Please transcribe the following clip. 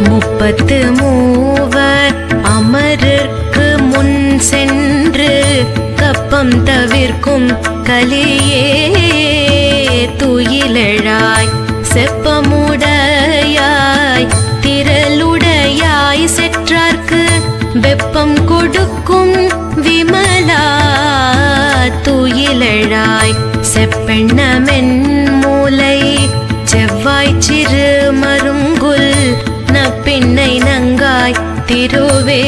முப்பத்து மூவர் அமரர்க்கு முன் சென்று கப்பம் தவிர்க்கும் கலியே துயிலெழாய் செப்பமுடையாய் திரளுடையாய் செற்றார்க்கு வெப்பம் கொடுக்கும் விமலா துயிலெழாய் செப்பெண்ணமென் மூலை செவ்வாய் சிறு மருங்குல் நப்பின்னை நங்காய் திருவே